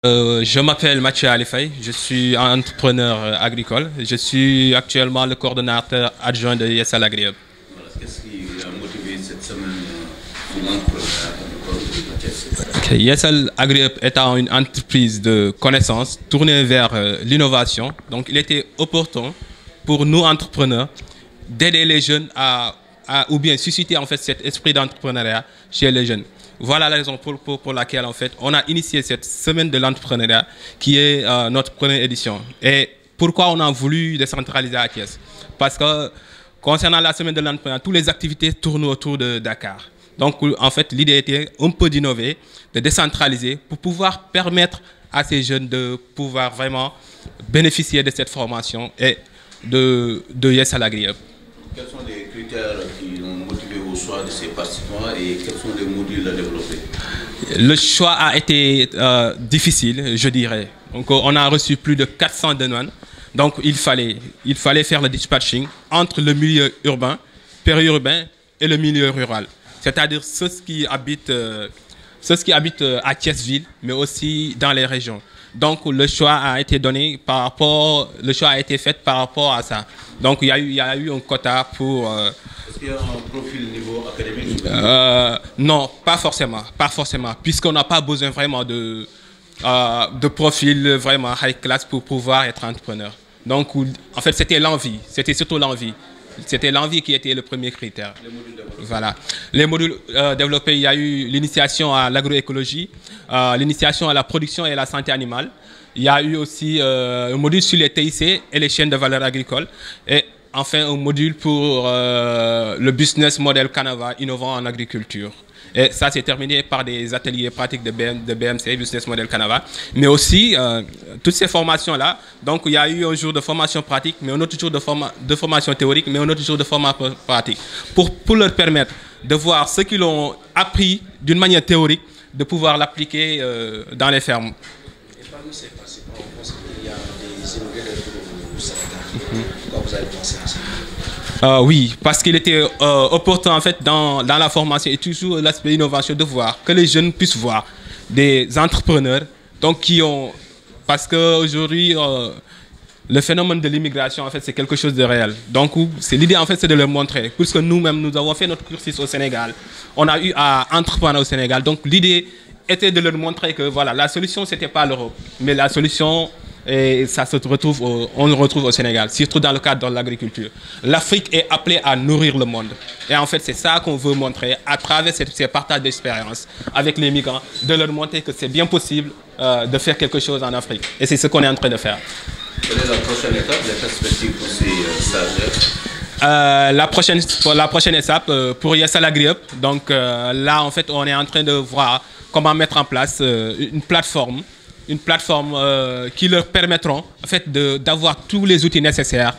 Je m'appelle Mathieu Alifay, je suis un entrepreneur agricole. Je suis actuellement le coordonnateur adjoint de YesAl Agri Hub. Voilà, qu'est-ce qui a motivé cette semaine pour l'entrepreneuriat agricole? Ok, YesAl Agri Hub étant une entreprise de connaissances tournée vers l'innovation, donc il était opportun pour nous entrepreneurs d'aider les jeunes ou bien susciter en fait cet esprit d'entrepreneuriat chez les jeunes. Voilà la raison pour laquelle en fait on a initié cette semaine de l'entrepreneuriat qui est notre première édition. Et pourquoi on a voulu décentraliser à Thiès? Parce que concernant la semaine de l'entrepreneuriat, toutes les activités tournent autour de Dakar. Donc en fait l'idée était un peu d'innover, de décentraliser pour pouvoir permettre à ces jeunes de pouvoir vraiment bénéficier de cette formation et de YesAl Agri Hub. Quels sont les critères qui ont motivé au choix de ces participants et quels sont les modules à développer? Le choix a été difficile, je dirais. Donc, on a reçu plus de 400 demandes. Donc, il fallait faire le dispatching entre le milieu urbain, périurbain et le milieu rural. C'est-à-dire ceux qui habitent à Thiès-Ville, mais aussi dans les régions. Donc, le choix a été fait par rapport à ça. Donc, il y a eu un quota pour... Est-ce qu'il y a un profil niveau académique? Non, pas forcément, puisqu'on n'a pas besoin vraiment de profil vraiment high class pour pouvoir être entrepreneur. Donc, en fait, c'était l'envie, c'était surtout l'envie. C'était l'envie qui était le premier critère. Les modules développés. Voilà. Les modules développés, il y a eu l'initiation à l'agroécologie, l'initiation à la production et à la santé animale. Il y a eu aussi un module sur les TIC et les chaînes de valeur agricole. Et enfin, un module pour le business model Canava innovant en agriculture. Et ça, c'est terminé par des ateliers pratiques de BMC, Business Model Canava. Mais aussi, toutes ces formations-là, donc il y a eu un jour de formation pratique, mais un autre jour de formation théorique, mais un autre jour de formation pratique. Pour leur permettre de voir ce qu'ils ont appris d'une manière théorique, de pouvoir l'appliquer dans les fermes. Et parmi ces participants, on pense qu'il y a des innovateurs au Sénégal. Pourquoi vous avez pensé à ça? Oui, parce qu'il était opportun en fait dans la formation et toujours l'aspect innovation de voir que les jeunes puissent voir des entrepreneurs donc qui ont parce qu'aujourd'hui le phénomène de l'immigration en fait c'est quelque chose de réel. Donc c'est l'idée en fait c'est de leur montrer puisque nous-mêmes nous avons fait notre cursus au Sénégal, on a eu à entreprendre au Sénégal. Donc l'idée était de leur montrer que voilà la solution c'était pas l'Europe, mais la solution et ça on le retrouve au Sénégal, surtout dans le cadre de l'agriculture. L'Afrique est appelée à nourrir le monde. Et en fait, c'est ça qu'on veut montrer à travers ces partages d'expérience avec les migrants, de leur montrer que c'est bien possible de faire quelque chose en Afrique. Et c'est ce qu'on est en train de faire. Quelle est la prochaine étape, les perspectives pour ces stagiaires? La prochaine étape pour YesAl Agri Hub. Donc là, en fait, on est en train de voir comment mettre en place une plateforme qui leur permettront en fait d'avoir tous les outils nécessaires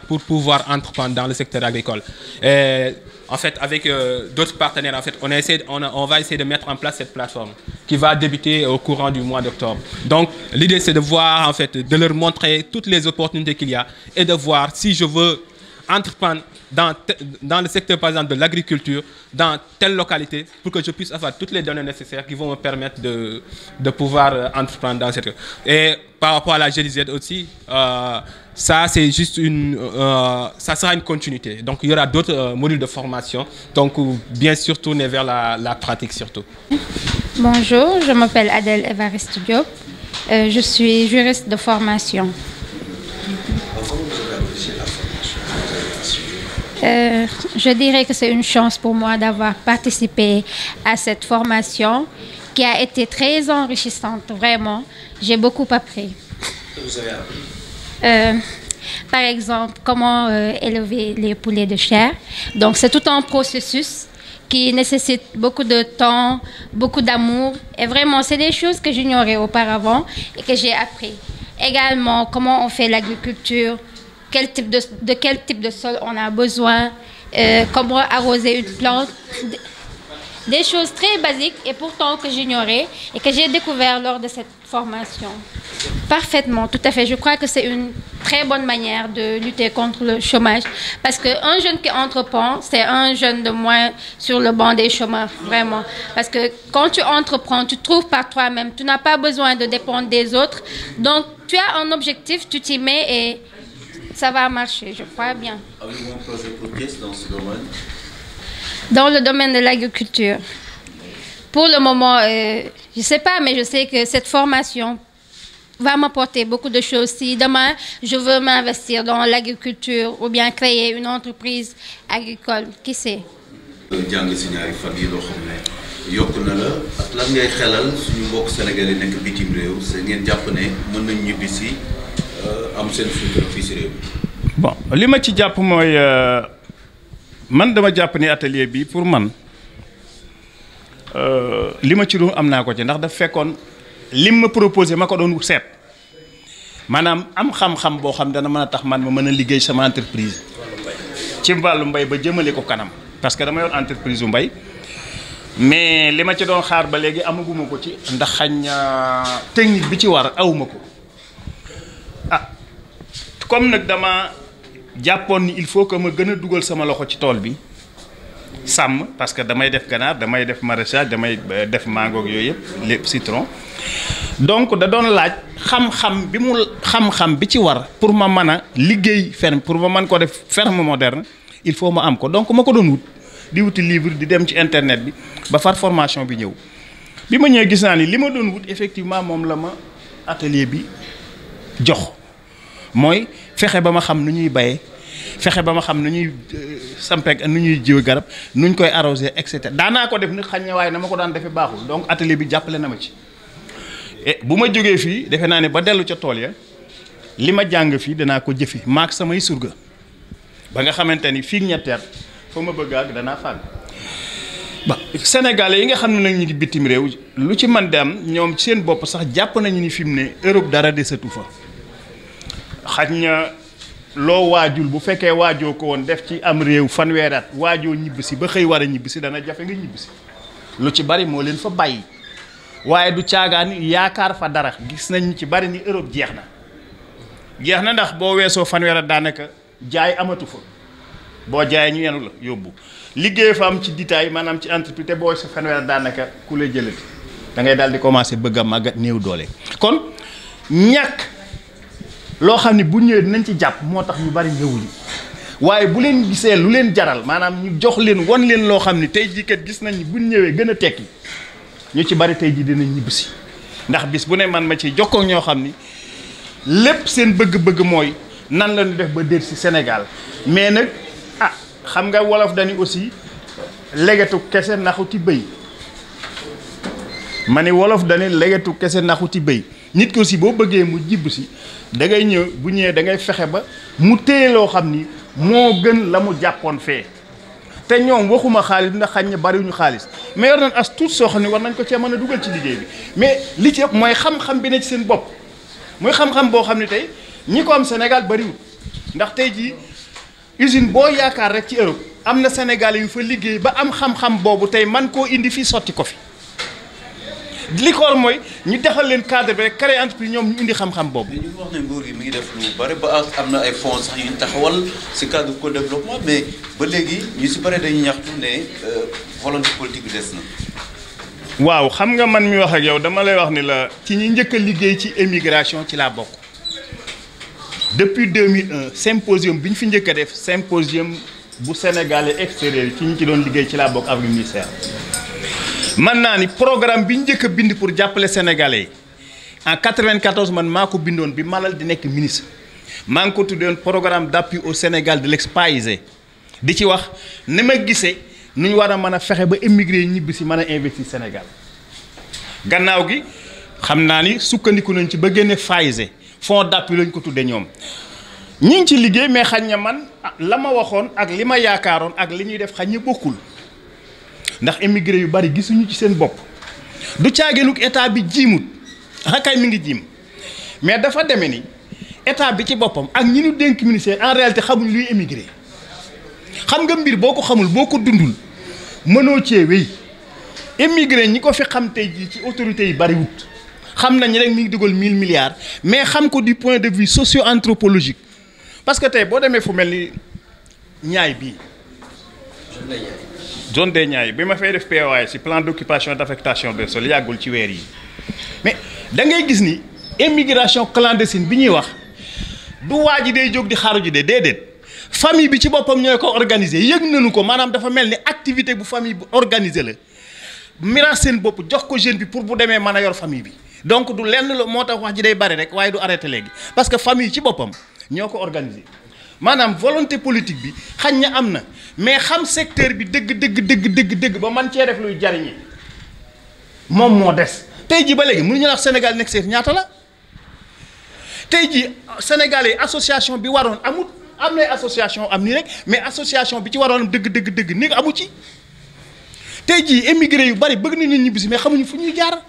pour pouvoir entreprendre dans le secteur agricole. Et en fait, avec d'autres partenaires, en fait, on va essayer de mettre en place cette plateforme qui va débuter au courant du mois d'octobre. Donc, l'idée, c'est de voir, en fait, de leur montrer toutes les opportunités qu'il y a et de voir si je veux entreprendre dans le secteur, par exemple, de l'agriculture, dans telle localité, pour que je puisse avoir toutes les données nécessaires qui vont me permettre de pouvoir entreprendre dans cette... Et par rapport à la GDZ aussi, ça, c'est juste ça sera une continuité. Donc, il y aura d'autres modules de formation, donc bien sûr tournés vers la pratique surtout. Bonjour, je m'appelle Adèle Evariste Diop. Je suis juriste de formation. Je dirais que c'est une chance pour moi d'avoir participé à cette formation qui a été très enrichissante, vraiment. J'ai beaucoup appris. Que vous avez appris? Par exemple, comment élever les poulets de chair. Donc, c'est tout un processus qui nécessite beaucoup de temps, beaucoup d'amour. Et vraiment, c'est des choses que j'ignorais auparavant et que j'ai appris. Également, comment on fait l'agriculture, de quel type de sol on a besoin, comment arroser une plante. Des choses très basiques et pourtant que j'ignorais et que j'ai découvert lors de cette formation. Parfaitement, tout à fait. Je crois que c'est une très bonne manière de lutter contre le chômage. Parce qu'un jeune qui entreprend, c'est un jeune de moins sur le banc des chômeurs, vraiment. Parce que quand tu entreprends, tu trouves par toi-même. Tu n'as pas besoin de dépendre des autres. Donc, tu as un objectif, tu t'y mets et ça va marcher, je crois bien. Avez-vous un projet pour Thiès dans ce domaine? Dans le domaine de l'agriculture. Pour le moment, je ne sais pas, mais je sais que cette formation va m'apporter beaucoup de choses. Si demain, je veux m'investir dans l'agriculture ou bien créer une entreprise agricole, qui sait? jàng si ñaari fan yi loo xam ne yokk na la ak lan ngay xelal suñu mbokk Sénégal yi nekk bitim réew c'est ngeen jàpp ne mën nañ ñibbi si am seen futur fii si réew mi. Bon li ma ci jàpp mooy man dama jàpp ni atelier bi pour man li ma ci doon am naa ko ci ndax daf fekkoon lim ma proposé ma ko doon seet maanaam am xam-xam boo xam dana mën a tax man ma mën a liggéey sama entreprise ci wàllu mbay ba jëmale ko kanam parce que dama yor entreprise bu mbay mais li ma ci doon xaar ba léegi amaguma ko ci ndax xañ technique bi ci war awuma ko ah comme nag dama jàppoon ni il faut que ma gën a dugal sama loxo ci tool bi sàmm parce que damay def ganaar damay def maraîchage damay def mango yooyu yëpp lépp citron donc da doon laaj xam-xam bi ci war pour ma mën a liggéey ferme pour ma mën ko def ferme moderne il faut ma am ko donc ma ko doon wut di wuti livre di dem ci internet bi ba far formation bi ñëw bi ma ñëwee gis naa ni li ma doon wut effectivement moom la ma atelier bi jox mooy fexe ba ma xam nu ñuy bayee fexe ba ma xam nu ñuy sampeeg nu ñuy jiw garab nuñ koy arroser et cetera daanaa ko def nag xañ na waaye na ma ko daan defee baaxul donc atelier bi jàppale na ma ci. et bu ma jógee fii defe naa ne ba dellu ca tool ya li ma jàng fii danaa ko jëfe maak samay surga ba nga xamante ni fii ñetteer fa ma bëgg ak danaa fàgg ba Sénégalais yi nga xam ne nag ñu ngi bitim réew lu ci man di am ñoom seen bopp sax jàpp nañu ni fi mu ne Europe dara desatu fa xaj na loo waajul bu fekkee waajoo ko woon def ci am réew fanweeri at waajoo ñibbisi ba xëy war a ñibbisi dana jafe nga ñibbisi lu ci bari moo leen fa bàyyi waaye du caagaan yaakaar fa dara gis nañ ci bari ni Europe jeex na ndax boo weesoo fanweeri at daanaka jaay amatu fa boo jaayee ñu yenu la yóbbu liggéey fa am ci détail maanaam ci entreprise te boo sa fanweeri at daanaka ku lay jëlati da ngay daal di commencer bëgg a màggat néew doole kon ñàkk loo xam ne bu ñëwee dinañ ci jàpp moo tax ñu bari ñëwuñu waaye bu leen gisee lu leen jaral maanaam ñu jox leen wan leen loo xam ne tey jii kat gis nañ ni bu ñëwee gën a tekki ñu ci bari tey jii dinañ ñibbisi ndax bis bu ne man ma ci jokkoo ñoo xam ni lépp seen bëgg-bëgg mooy nan la ñu def ba déet ci Sénégal mais nag ah xam nga wolof dañu aussi legetu kese naxuti bëy ma ni wolof dañu legetu kese naxuti bëy nit ko aussi boo bëggee mu jibb si da ngay ñëw bu ñëwee da ngay fexe ba mu téye loo xam ni moo gën la mu jàppoon fee te ñoom waxuma xaalis ndax xañ na bariwuñu xaalis mais yor nañ as tuut soo xam ne war nañ ko cee mën a dugal ci liggéey bi mais li ci ëpp mooy xam-xam bi ne ci seen bopp mooy xam-xam boo xam ne tey ñi ko am Sénégal bariwul ndax tey jii usine boo yaakaar rek ci Europe am na Sénégal yu fa liggéey ba am xam-xam boobu tey man koo indi fii sotti ko fi li ko war mooy ñu defal leen cadre bi rek créer entreprise ñoom ñu indi xam-xam boobu. ñu wax ne nguur gi mi ngi def lu bare ba am na ay fonds sax yu ñu taxawal si cadre co-développement mais ba léegi ñu si bare dañuy ñaxtu ne volonté politique bi des na. waaw xam nga man mi wax ak yow dama lay wax ni la ci ñi njëkk a liggéey ci émigration ci laa bokk depuis 2001 symposium bi ñu fi njëkk a def symposium bu sénégalais extérieur ci ñi ci doon liggéey ci laa bokk avec ministère. man naa ni programme bi njëkk a bind pour jàppale sénégalais yi en 94 man maa ko bindoon bi Malal di nekk ministre maa ngi ko tuddoon programme d'appui au Sénégal de l'expaysé di ci wax ni ma gisee nu ñu war a mën a fexe ba émigré ñibbi si mën a investir Sénégal gannaaw gi xam naa ni sukkandiku nañ ci ba génne FAISE fonds d'appui lañ ko tuddee ñoom ñi ngi ci liggéey mais xañ na man la ma waxoon ak li ma yaakaaroon ak li ñuy def xañ na bokkul. ndax émigré yu bari gisuñu ci seen bopp du caageenuk état bi jiimut xakay mi ngi jiim mais dafa demee ni état bi ci boppam ak ñi ñu dénk ministère en réalité xamuñ luy émigré xam nga mbir boo ko xamul boo ko dundul mënoo cee wéy émigré ñi ko fi xam tey jii ci autorités yi bariwut xam nañ rek mi ngi dugal 1000 milliards mais xam ko du point de vue socio-anthropologique parce que tey boo demee fu mel ni ñaay bii zone des Niayes bi ma fay def POA ci plan d'occupation d'affectation des sols yàggul ci weer yi mais da ngay gis ni immigration clandestine bi ñuy wax du waa ji day jóg di xaru ji de déedéet famille bi ci boppam ñooy ko organiser yëg nañu ko maanaam dafa mel ni activité bu famille bu organiser la miraas seen bopp jox ko jeune bi pour bu demee mën a yor famille bi donc du lenn la moo tax wax ji day bari rek waaye du arrêté léegi parce que famille ci boppam ñoo ko organiser maanaam volonté politique bi xañ na am na mais xam secteur bi dëgg ba man cee def luy jariñi moom moo des tey ji ba léegi mënuñu wax Sénégal nekk seet ñaata la tey ji Sénégal yi association bi waroon amut am na association am nii rek mais association bi ci waroon dëgg ni amu ci tey jii émigré yu bari bëgg nañu ñibbisi mais xamuñu fu ñuy jaar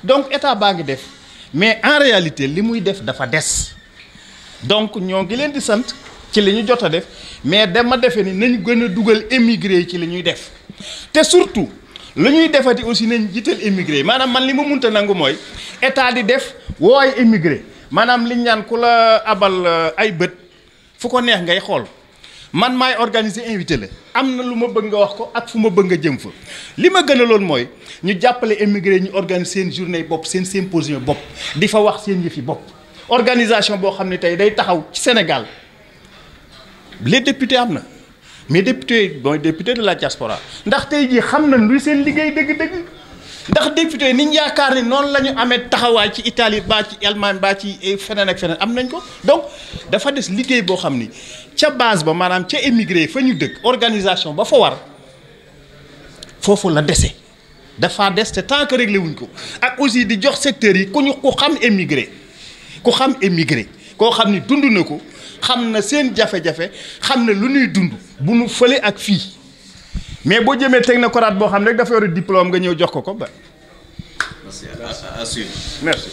donc état baa ngi def mais en réalité li muy def dafa des donc ñoo ngi leen di sant ci li ñu jot a def mais dama defee ni nañu gën a dugal émigré yi ci li ñuy def te surtout lu ñuy defati aussi nañ jiital émigré yi maanaam man li ma munta nangu mooy état di def wooy émigré maanaam liñ ñaan ku la abal ay bët fu ko neex ngay xool man maay organiser invité la am na lu ma bëgg nga wax ko ak fu ma bëgg nga jëm fa li ma gën a loon mooy ñu jàppale émigré ñu organiser seen journée bopp seen symposium bopp di fa wax seen yëfi bopp organisation boo xam ne tey day taxaw ci Sénégal les députés am na mais député mooy député de la diaspora ndax tey jii xam nañ luy seen liggéey dëgg-dëgg ndax député niñ yaakaar ni noonu la ñu amee taxawaay ci Italie baa ci Allemagne baa ci feneen ak feneen am nañ ko donc dafa des liggéey boo xam ni ca base ba maanaam ca émigré fa ñu dëkk organisation ba fa war foofu la dese dafa des te tant que réglé wuñ ko ak aussi di jox secteurs yi ku xam émigré koo xam ni dund na ko xam na seen jafe-jafe xam na lu ñuy dund bu nu fële ak fii mais boo jëmee technocrate boo xam ne rek dafa yor diplôme nga ñëw jox ko ba. merci. Merci.